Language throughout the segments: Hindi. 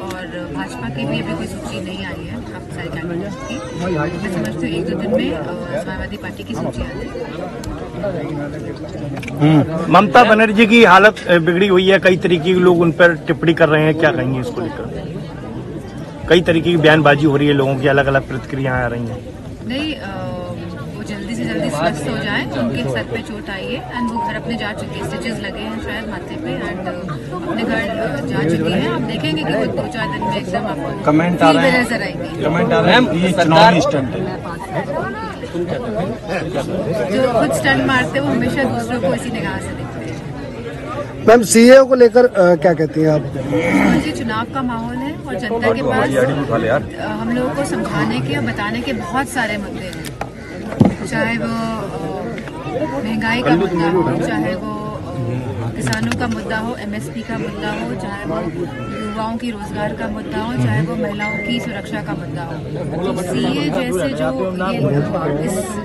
और भाजपा की भी अभी कोई सूची नहीं आई है काफी सारे कैंडिडेट्स की। मैं समझती हूँ 1-2 दिन में समाजवादी पार्टी की सूची आ जाएगी। ममता बनर्जी की हालत बिगड़ी हुई है, कई तरीके के लोग उन पर टिप्पणी कर रहे हैं, क्या कहेंगे इसको लेकर? कई तरीके की बयानबाजी हो रही है, लोगों की अलग अलग प्रतिक्रियाएं आ रही हैं। नहीं, वो जल्दी से जल्दी स्वस्थ हो जाए। उनके सर पे चोट आई है एंड वो घर अपने जा चुके हैं, स्टिचेस लगे हैं शायद माथे पे एंड अपने घर जा चुकी हैं। आप देखेंगे कि वो 2-4 दिन में एकदम आपको कमेंट आ रहे हैं, नजर आएंगे। कमेंट आ रहे हैं ये चुनावी स्टंट है। जो खुद स्टंट मारते हैं वो हमेशा दूसरों को इसी निगाह से देखते हैं। मैम सीए को लेकर क्या कहती हैं आप? ये चुनाव का माहौल है और जनता के पास हम लोगों को समझाने के और बताने के बहुत सारे मुद्दे हैं, चाहे वो महंगाई का मुद्दा हो, चाहे वो किसानों का मुद्दा हो, एमएसपी का मुद्दा हो, चाहे वो युवाओं की रोजगार का मुद्दा हो, चाहे वो महिलाओं की सुरक्षा का मुद्दा हो। तो सीए जैसे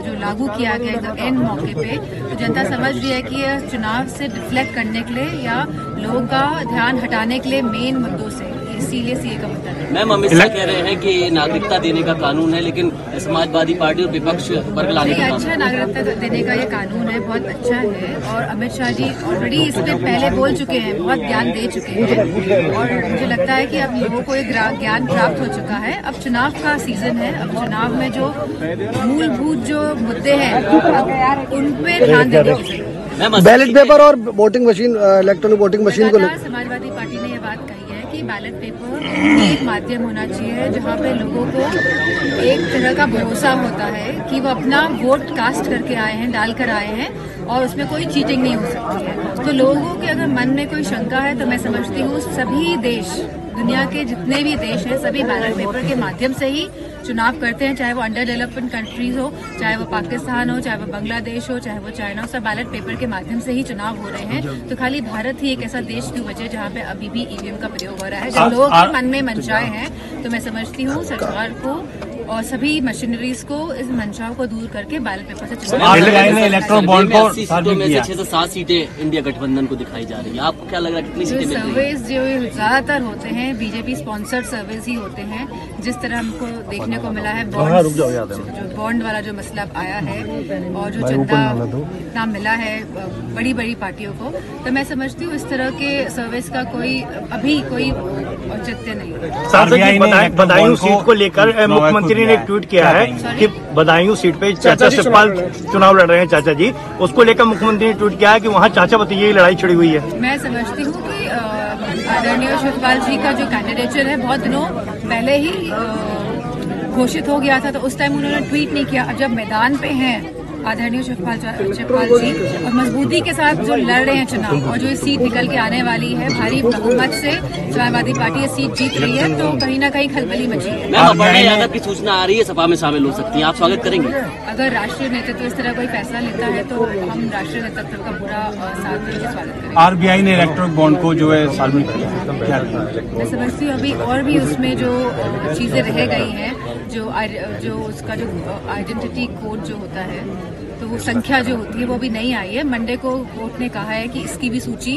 जो लागू किया गया तो एंड मौके पे तो जनता समझ रही है कि यह चुनाव से डिफ्लेक्ट करने के लिए या लोगों का ध्यान हटाने के लिए मेन मुद्दों से, इसीलिए सीए का मुद्दा है। मैम अमित शाह कह रहे हैं कि नागरिकता देने का कानून है, लेकिन समाजवादी पार्टी और विपक्ष बरगलाने का अच्छा नागरिकता देने का ये कानून है, बहुत अच्छा है और अमित शाह जी ऑलरेडी इस पे पहले बोल चुके हैं, बहुत ज्ञान दे चुके हैं और मुझे लगता है कि अब लोगों को एक ज्ञान प्राप्त हो चुका है। अब चुनाव का सीजन है, अब चुनाव में जो मूलभूत जो मुद्दे हैं उन पे ध्यान देने की जरूरत। बैलेट पेपर और voting machine, electronic voting machine को लेकर समाजवादी पार्टी ने ये बात कही है कि बैलेट पेपर एक माध्यम होना चाहिए जहाँ पे लोगों को एक तरह का भरोसा होता है कि वो अपना वोट कास्ट करके आए हैं, डाल कर आए हैं और उसमें कोई चीटिंग नहीं हो सकती है। तो लोगों के अगर मन में कोई शंका है तो मैं समझती हूँ सभी देश, दुनिया के जितने भी देश हैं, सभी बैलेट पेपर के माध्यम से ही चुनाव करते हैं, चाहे वो अंडर डेवलपमेंट कंट्रीज हो, चाहे वो पाकिस्तान हो, चाहे वो बांग्लादेश हो, चाहे वो चाइना हो, सब बैलेट पेपर के माध्यम से ही चुनाव हो रहे हैं। तो खाली भारत ही एक ऐसा देश क्यों बचे जहाँ पे अभी भी ईवीएम का प्रयोग हो रहा है। जब लोगों के मन में मंशाएं हैं तो मैं समझती हूँ सरकार को और सभी मशीनरीज को इस मंशाओं को दूर करके बैलेट पेपर से चुनाव। इलेक्ट्रल बॉन्ड को 80 में से 6 से 7 सीटें इंडिया गठबंधन को दिखाई जा रही है। आपको क्या लग रहा है कितनी सीटें मिल रही हैं? सर्वेज जो ज्यादातर होते हैं बीजेपी स्पॉन्सर्ड सर्वेज ही होते हैं। जिस तरह हमको देखने को मिला है बॉन्ड वाला जो मसला आया है और जो चंदा इतना मिला है बड़ी बड़ी पार्टियों को, तो मैं समझती हूँ इस तरह के सर्विस का कोई अभी कोई औचित्य नहीं है। बदायूं सीट को लेकर मुख्यमंत्री ने एक ट्वीट किया है कि बदायूं सीट पे चाचा शिवपाल चुनाव लड़ रहे हैं, चाचा जी, उसको लेकर मुख्यमंत्री ने ट्वीट किया है कि वहाँ चाचा भतीजे की लड़ाई छिड़ी हुई है। मैं समझती हूँ कि आदरणीय शिवपाल जी का जो कैंडिडेचर है बहुत दिनों पहले ही घोषित हो गया था, तो उस टाइम उन्होंने ट्वीट नहीं किया। जब मैदान पे हैं आदरणीय शिवपाल जी और मजबूती के साथ जो लड़ रहे हैं चुनाव और जो सीट निकल के आने वाली है भारी बहुमत से समाजवादी पार्टी ये सीट जीत रही है, तो कहीं ना कहीं खलबली मची है। मैम अपर्णा यादव की सूचना आ रही है सभा में शामिल हो सकती है, आप स्वागत करेंगे? अगर राष्ट्रीय नेतृत्व इस तरह कोई फैसला लेता है तो हम राष्ट्रीय नेतृत्व का पूरा साथ देकर स्वागत करेंगे। आरबीआई ने इलेक्ट्रॉनिक बॉन्ड को जो है सार्वजनिक किया, मैं समझती हूँ अभी और भी उसमें जो चीजें रह गई हैं, जो उसका जो आइडेंटिटी कोड जो होता है, तो वो संख्या जो होती है वो अभी नहीं आई है। मंडे को कोर्ट ने कहा है कि इसकी भी सूची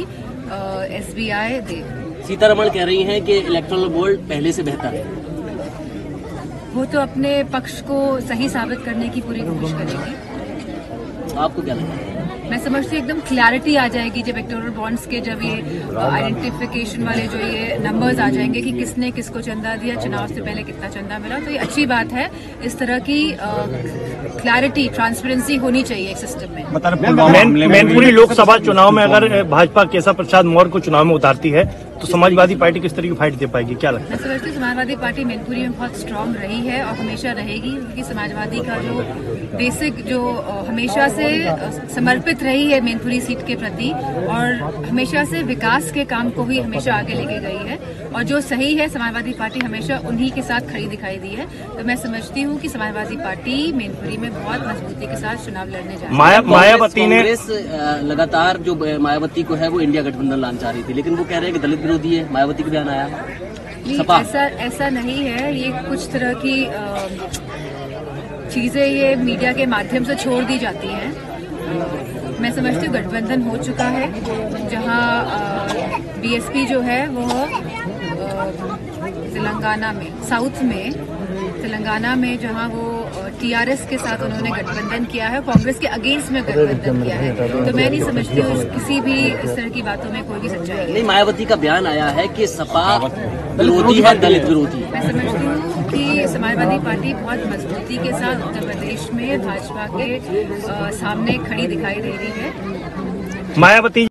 एसबीआई दे। सीतारमण कह रही हैं कि इलेक्टोरल बॉन्ड पहले से बेहतर है। वो तो अपने पक्ष को सही साबित करने की पूरी कोशिश करेगी। आपको क्या लगता है? मैं समझती हूँ एकदम क्लैरिटी आ जाएगी जब इलेक्टोरल बॉन्ड्स के जब ये आइडेंटिफिकेशन वाले जो ये नंबर्स आ जाएंगे कि किसने किसको चंदा दिया, चुनाव से पहले कितना चंदा मिला। तो ये अच्छी बात है, इस तरह की क्लैरिटी ट्रांसपेरेंसी होनी चाहिए एक सिस्टम में। मैनपुरी लोकसभा चुनाव में अगर भाजपा केशव प्रसाद मौर्य को चुनाव में उतारती है तो समाजवादी पार्टी किस तरह की फाइट दे पाएगी, क्या लगता है? मैं समझती हूँ समाजवादी पार्टी मैनपुरी में बहुत स्ट्रांग रही है और हमेशा रहेगी, क्योंकि समाजवादी का जो बेसिक जो हमेशा से समर्पित रही है मैनपुरी सीट के प्रति और हमेशा से विकास के काम को ही हमेशा आगे लेके गई है और जो सही है समाजवादी पार्टी हमेशा उन्हीं के साथ खड़ी दिखाई दी है। तो मैं समझती हूँ कि समाजवादी पार्टी मैनपुरी में बहुत मजबूती के साथ चुनाव लड़ने जा रही है। मायावती ने लगातार जो मायावती को है वो इंडिया गठबंधन लाना चाह रही थी, लेकिन वो कह रहे हैं कि दलित विरोधी है। मायावती का बयान आया ऐसा नहीं है, ये कुछ तरह की चीजें ये मीडिया के माध्यम से छोड़ दी जाती हैं। मैं समझती हूँ गठबंधन हो चुका है, जहाँ बीएसपी जो है वो तेलंगाना में, साउथ में तेलंगाना में, जहां वो टीआरएस के साथ उन्होंने गठबंधन किया है, कांग्रेस के अगेंस्ट में गठबंधन किया है। तो मैं नहीं समझती हूँ किसी भी इस तरह की बातों में कोई भी सच्चाई है। नहीं, मायावती का बयान आया है कि सपा विरोधी है, दलित विरोधी है। मैं समझती हूँ कि समाजवादी पार्टी बहुत मजबूती के साथ उत्तर प्रदेश में भाजपा के सामने खड़ी दिखाई दे रही है। मायावती